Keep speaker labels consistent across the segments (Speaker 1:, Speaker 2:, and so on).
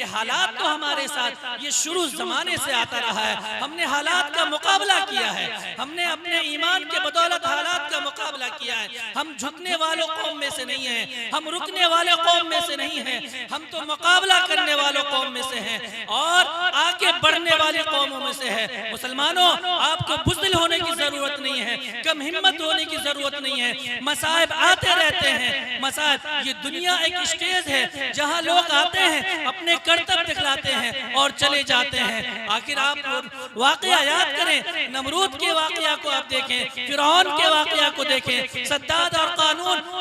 Speaker 1: हालात तो हमारे साथ ये शुरू जमाने से आता रहा है। हमने हालात का मुकाबला किया है, हमने अपने ईमान के बदौलत हालात का मुकाबला किया है। हम झुकने वालों कौम में से नहीं हैं, हम रुकने वाले कौम में से नहीं हैं, हम तो मुकाबला करने वालों कौम में से हैं और आगे बढ़ने वाली कौमों में से है। मुसलमानों, आपको बुज़दिल होने की जरूरत नहीं है, कम हिम्मत होने की जरूरत नहीं है। मसाइब आते रहते हैं, मसाइब, ये दुनिया एक स्टेज है जहां लोग आते हैं, अपने कर्तव्य दिखलाते हैं और चले जाते हैं। आखिर आप वाकया याद करें, नमरूद के वाकया को आप देखें, फिरौन के वाकया को देखें, सद्दाद और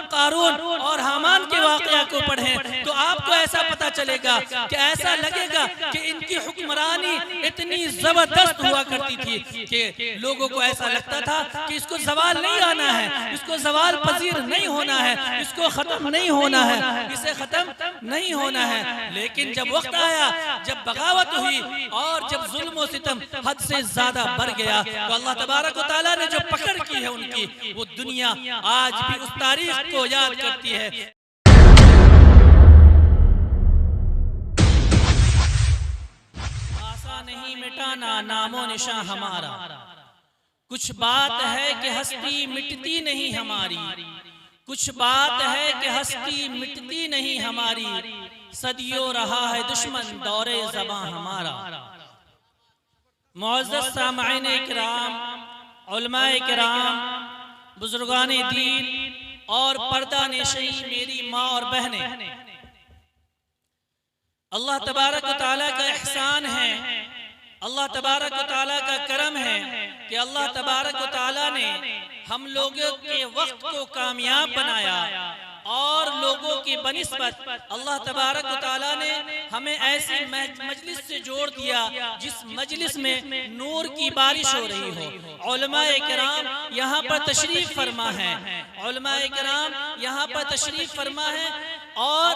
Speaker 1: कारून और हामान के वाकया को पढ़ें तो आपको ऐसा पता चलेगा कि ऐसा लगेगा कि इनकी हुक्मरानी इतनी जबरदस्त हुआ करती थी कि लोगों को ऐसा लगता था कि इसको जवाल नहीं आना है, इसको जवाल पजीर नहीं होना है, इसको खत्म नहीं होना है, इसे खत्म नहीं होना है। लेकिन जब वक्त आया, जब बगावत हुई और जब जुल्म और सितम हद से ज्यादा बढ़ गया तो अल्लाह तबारक व तआला ने जो पकड़ की है उनकी, वो दुनिया आज भी उस तारीख को याद करती है। आशा नहीं मिटाना नामो निशां हमारा, कुछ बात है कि हस्ती मिटती नहीं हमारी, कुछ बात है कि हस्ती मिटती नहीं हमारी, सदियों रहा है दुश्मन दौरे ज़बां हमारा। मुअज़्ज़ज़ सामईन इकराम, उलमाए किराम, बुजुर्गाने दीन और पर्दा नशीं मेरी माँ और बहनें, अल्लाह तबारक व तआला का एहसान है, अल्लाह तबारक व तआला का करम है कि अल्लाह तबारक व तआला ने हम लोगों के वक्त को कामयाब बनाया और लोगों की बनिस्बत अल्लाह तबारक व तआला ने हमें ऐसी मजलिस से जोड़ दिया जिस मजलिस में नूर की बारिश हो रही हो। उलमाए किराम यहाँ पर तशरीफ फरमा है, उलमाए किराम यहाँ पर तशरीफ फरमा है और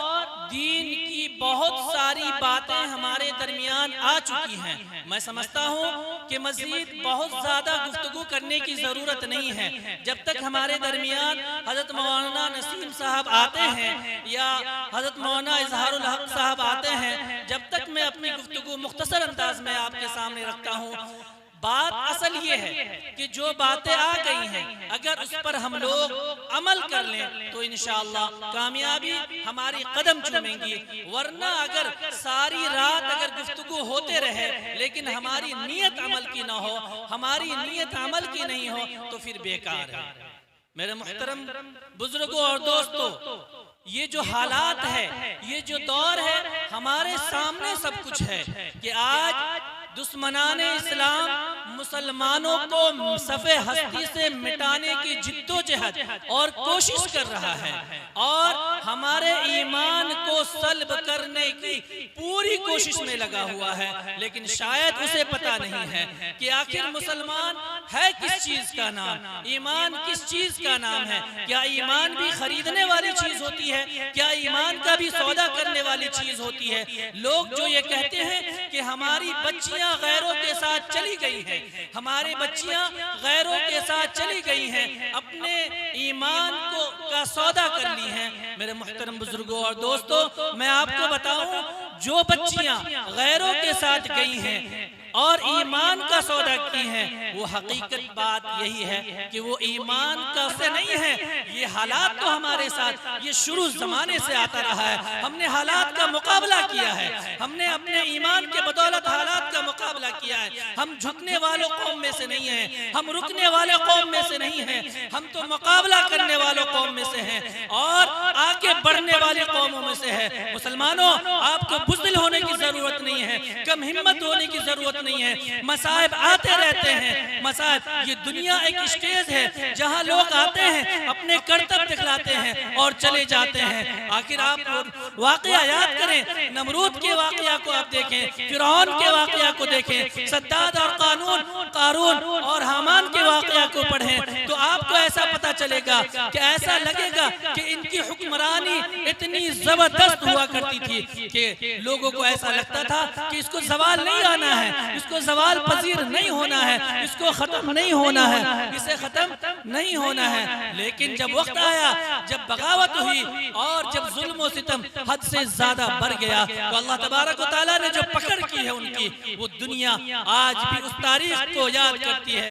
Speaker 1: दीन की बहुत सारी बातें हमारे दरमियान आ चुकी हैं। मैं समझता हूँ कि मज़ीद बहुत ज़्यादा गुफ्तगू करने की ज़रूरत नहीं है। जब तक हमारे दरमियान हज़रत मौलाना नसीम साहब आते हैं या हज़रत मौलाना इज़हारुल हक साहब आते हैं, जब तक मैं अपनी गुफ्तगू मुख्तसर अंदाज में आपके सामने रखता हूँ। बात असल ये है कि जो बातें आ गई हैं अगर उस पर हम लोग अमल कर लें तो इंशाअल्लाह कामयाबी हमारी कदम चूमेंगी, वरना अगर सारी रात अगर गुफ्तगू होते रहे लेकिन हमारी नीयत अमल की ना हो, हमारी नीयत अमल की नहीं हो तो फिर बेकार है। मेरे मुहतरम बुजुर्गों और दोस्तों, ये जो हालात है, ये जो दौर है, हमारे सामने सब कुछ है कि आज दुश्मनाने इस्लाम मुसलमानों को सफ़े हस्ती से मिटाने की जिद्दोजहद और कोशिश कर रहा है और हमारे ईमान को सल्ब करने की पूरी कोशिश में लगा हुआ है। लेकिन शायद उसे पता नहीं है कि आखिर मुसलमान है किस चीज का नाम, ईमान किस चीज का नाम है। क्या ईमान भी खरीदने वाली चीज होती है? क्या ईमान का भी सौदा करने वाली चीज होती है? लोग जो ये कहते हैं कि हमारी बच्चियां गैरों के साथ चली गई हैं, हमारी बच्चियां गैरों के साथ चली गई हैं, अपने ईमान को का सौदा कर ली हैं। मेरे मुहतरम बुजुर्गों और दोस्तों, मैं आपको बताऊं, जो बच्चियां गैरों के साथ गई हैं और ईमान का सौदा की हैं, वो हकीकत बात यही है कि वो ईमान का से नहीं है। ये हालात तो हमारे साथ ये शुरू जमाने से आता रहा है। हमने हालात का मुकाबला किया है, हमने अपने ईमान के बदौलत हालात का मुकाबला किया है। हम झुकने वालों कौम में से नहीं हैं, हम रुकने वाले कौम में से नहीं हैं, हम तो मुकाबला करने वालों कौम में से हैं और आगे बढ़ने वाली कौमों में से है। मुसलमानों, आपको बुज़दिल होने की जरूरत नहीं है, कम हिम्मत होने की जरूरत नहीं है। मसाइब आते रहते हैं, मसाइब, ये दुनिया एक स्टेज है जहां लोग आते हैं, अपने कर्तव्य दिखलाते हैं और चले जाते हैं। आखिर आप वाकया याद करें, नमरूद के वाकया को आप देखें, फिरौन के वाकया को देखें, सद्दाद और कारून और हामान के वाकया को पढ़ें तो आपको ऐसा पता पता चलेगा कि ऐसा लगेगा कि इनकी हुक्मरानी इतनी जबरदस्त हुआ करती थी कि लोगों को ऐसा लगता था कि इसको जवाल नहीं आना है, इसको जवाल पजीर नहीं होना है, इसको खत्म नहीं होना है, इसे खत्म नहीं होना है। लेकिन जब वक्त आया, जब बगावत हुई और जब जुल्म और सितम हद से ज्यादा बढ़ गया, तो अल्लाह तबारक व तआला ने जो पकड़ की है उनकी, वो दुनिया आज भी उस तारीख को याद करती है।